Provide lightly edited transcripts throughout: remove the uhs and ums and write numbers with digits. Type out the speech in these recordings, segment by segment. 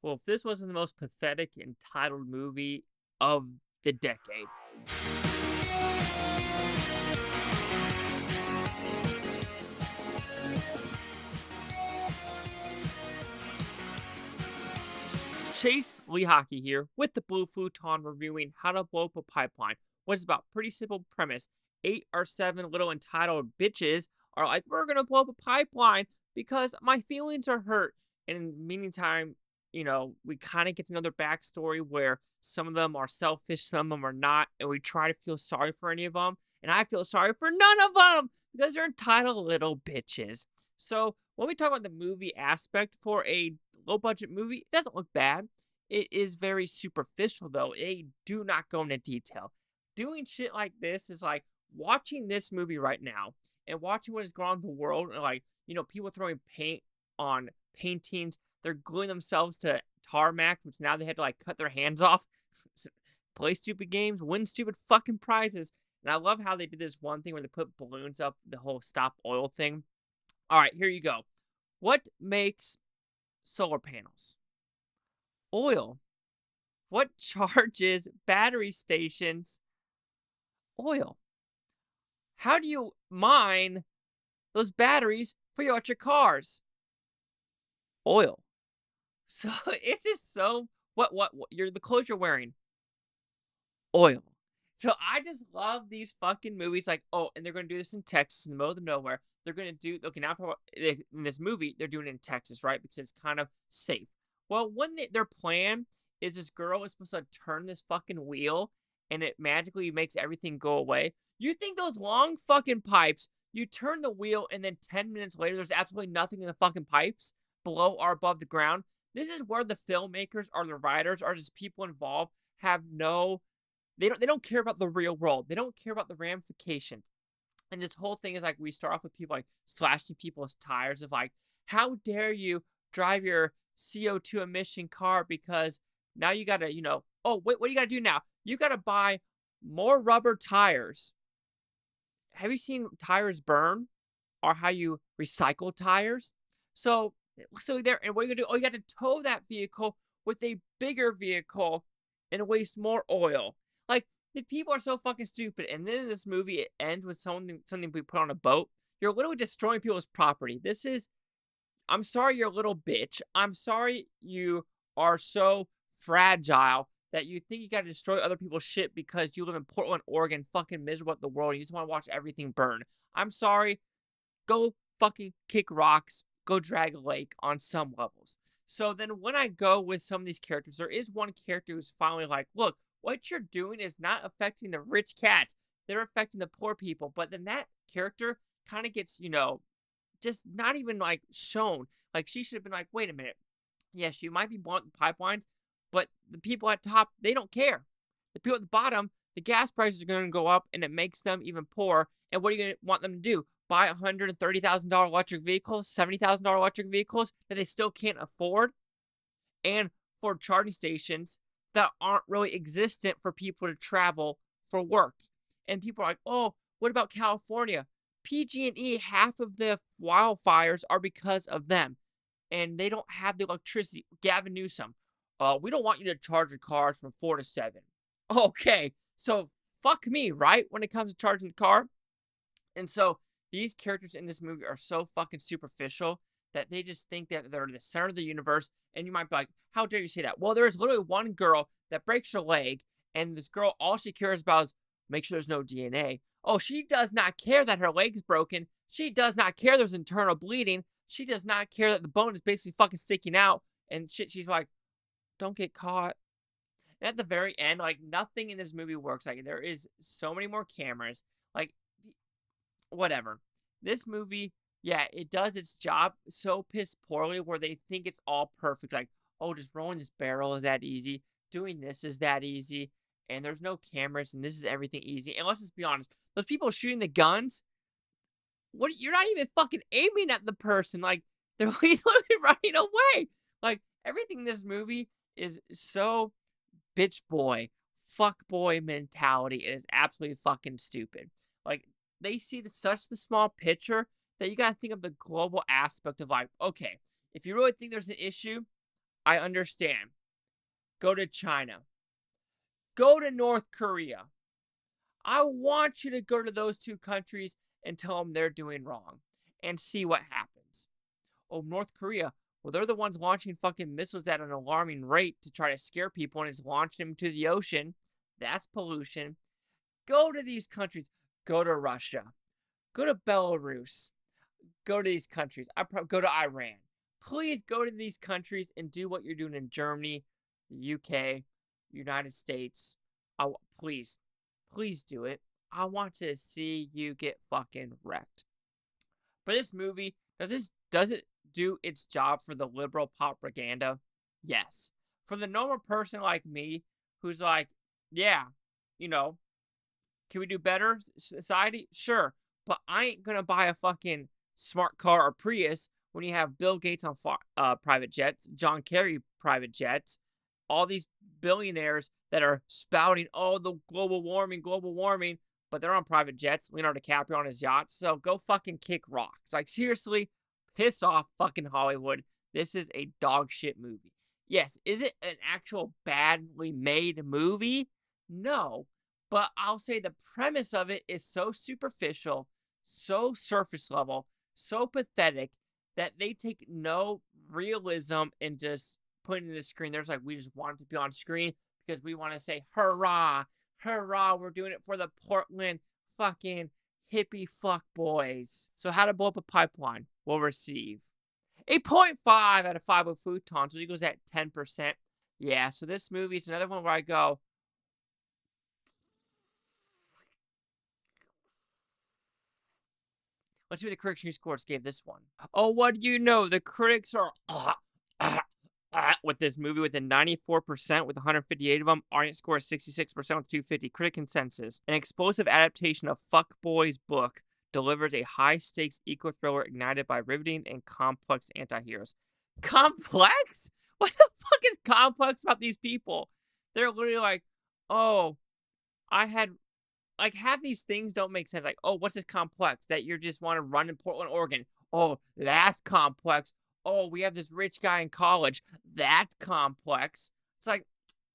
Well, if this wasn't the most pathetic entitled movie of the decade. Chase Lee Hockey here with the Blue Futon reviewing How to Blow Up a Pipeline. What's about pretty simple premise. 8 or 7 little entitled bitches are like, we're gonna blow up a pipeline because my feelings are hurt. And in the meantime, we kind of get another backstory where some of them are selfish, some of them are not, and we try to feel sorry for any of them. And I feel sorry for none of them because they're entitled little bitches. So when we talk about the movie aspect for a low budget movie, it doesn't look bad. It is very superficial though. They do not go into detail. Doing shit like this is like watching this movie right now and watching what is going on in the world, and like, people throwing paint on paintings. They're gluing themselves to tarmac, which now they had to like cut their hands off. Play stupid games, win stupid fucking prizes. And I love how they did this one thing where they put balloons up, the whole stop oil thing. All right, here you go. What makes solar panels? Oil. What charges battery stations? Oil. How do you mine those batteries for your electric cars? Oil. So it's just so what you're the clothes you're wearing? Oil. So I just love these fucking movies. Like, oh, and they're gonna do this in Texas, in the middle of nowhere. They're gonna do now. In this movie, they're doing it in Texas, right? Because it's kind of safe. Well, when their plan is this girl is supposed to turn this fucking wheel, and it magically makes everything go away. You think those long fucking pipes? You turn the wheel, and then 10 minutes later, there's absolutely nothing in the fucking pipes below or above the ground. This is where the filmmakers or the writers or just people involved have no. They don't care about the real world. They don't care about the ramifications. And this whole thing is like we start off with people like slashing people's tires of like, how dare you drive your CO2 emission car because now you gotta, oh wait, what do you gotta do now? You gotta buy more rubber tires. Have you seen tires burn or how you recycle tires? So there, and what are you gonna do? Oh, you got to tow that vehicle with a bigger vehicle and waste more oil. Like, the people are so fucking stupid. And then in this movie, it ends with something we put on a boat. You're literally destroying people's property. I'm sorry you're a little bitch. I'm sorry you are so fragile that you think you gotta destroy other people's shit because you live in Portland, Oregon, fucking miserable at the world, and you just wanna watch everything burn. I'm sorry. Go fucking kick rocks. Go drag a lake on some levels. So then when I go with some of these characters, there is one character who's finally like, look, what you're doing is not affecting the rich cats. They're affecting the poor people. But then that character kind of gets, just not even like shown. Like she should have been like, wait a minute. Yes, you might be blowing pipelines, but the people at top, they don't care. The people at the bottom, the gas prices are going to go up and it makes them even poorer. And what are you going to want them to do? Buy $130,000 electric vehicles, $70,000 electric vehicles that they still can't afford? And for charging stations that aren't really existent for people to travel for work. And people are like, oh, what about California? PG&E, half of the wildfires are because of them. And they don't have the electricity. Gavin Newsom, we don't want you to charge your cars from 4 to 7. Okay, so fuck me, right? When it comes to charging the car. And so these characters in this movie are so fucking superficial that they just think that they're the center of the universe. And you might be like, how dare you say that? Well, there's literally one girl that breaks her leg, and this girl, all she cares about is make sure there's no DNA. Oh, she does not care that her leg's broken. She does not care there's internal bleeding. She does not care that the bone is basically fucking sticking out. And shit, she's like, don't get caught. And at the very end, like, nothing in this movie works. Like, there is so many more cameras. Like, whatever. This movie, yeah, it does its job so piss poorly where they think it's all perfect. Like, oh, just rolling this barrel is that easy. Doing this is that easy. And there's no cameras, and this is everything easy. And let's just be honest. Those people shooting the guns, you're not even fucking aiming at the person. Like, they're literally running away. Like, everything in this movie is so bitch boy, fuck boy mentality. It is absolutely fucking stupid. Like, they see such the small picture that you gotta think of the global aspect of like, okay, if you really think there's an issue, I understand. Go to China. Go to North Korea. I want you to go to those two countries and tell them they're doing wrong and see what happens. Oh, North Korea. Well, they're the ones launching fucking missiles at an alarming rate to try to scare people and it's launching them to the ocean. That's pollution. Go to these countries. Go to Russia. Go to Belarus. Go to these countries. Go to Iran. Please go to these countries and do what you're doing in Germany, the UK, United States. Please do it. I want to see you get fucking wrecked. But this movie, does it do its job for the liberal propaganda? Yes. For the normal person like me, who's like, yeah, can we do better, society? Sure. But I ain't gonna buy a fucking smart car or Prius when you have Bill Gates on private jets, John Kerry private jets, all these billionaires that are spouting, oh, the global warming, but they're on private jets, Leonardo DiCaprio on his yacht, so go fucking kick rocks. Like, seriously, piss off fucking Hollywood. This is a dog shit movie. Yes, is it an actual badly made movie? No, but I'll say the premise of it is so superficial, so surface level, so pathetic that they take no realism and just put it in the screen. There's like, we just want it to be on screen because we want to say, hurrah, hurrah, we're doing it for the Portland fucking hippie fuck boys. So How to Blow Up a Pipeline will receive a 0.5 out of 5 with Futon, so it goes at 10%. Yeah, so this movie is another one where I go, let's see what the Critics' Choice Scores gave this one. Oh, what do you know? The critics are with this movie with a 94% with 158 of them. Audience score is 66% with 250. Critic consensus. An explosive adaptation of Fuckboy's book delivers a high-stakes eco-thriller ignited by riveting and complex anti-heroes. Complex? What the fuck is complex about these people? They're literally like, oh, half these things don't make sense. Like, oh, what's this complex? That you just want to run in Portland, Oregon. Oh, that's complex. Oh, we have this rich guy in college. That's complex. It's like,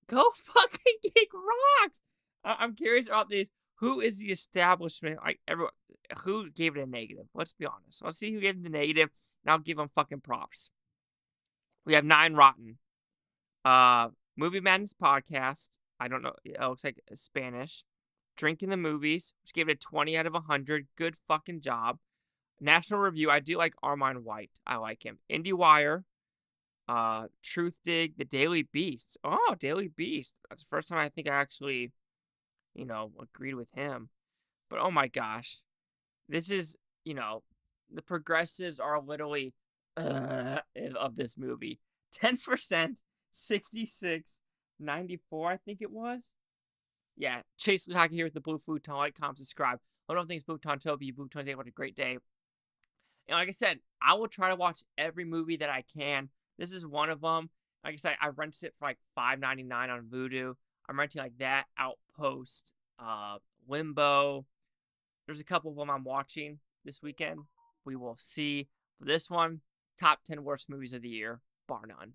go fucking kick rocks. I'm curious about this. Who is the establishment? Like, everyone, who gave it a negative? Let's be honest. Let's see who gave it the negative, and I'll give them fucking props. We have 9 rotten. Movie Madness Podcast. I don't know. It looks like Spanish. Drinking the Movies, which gave it a 20 out of 100. Good fucking job. National Review, I do like Armine White. I like him. IndieWire, Truth Dig, The Daily Beast. Oh, Daily Beast. That's the first time I think I actually, agreed with him. But oh my gosh. This is, the progressives are literally of this movie. 10%, 66, 94, I think it was. Yeah, Chase Lukas here with the Blue Futon. Like, comment, subscribe. I don't think it's Futon Toby. Futon's able to have a great day. And like I said, I will try to watch every movie that I can. This is one of them. Like I said, I rented it for like $5.99 on Vudu. I'm renting like that, Outpost, Limbo. There's a couple of them I'm watching this weekend. We will see. For this one, top 10 worst movies of the year, bar none.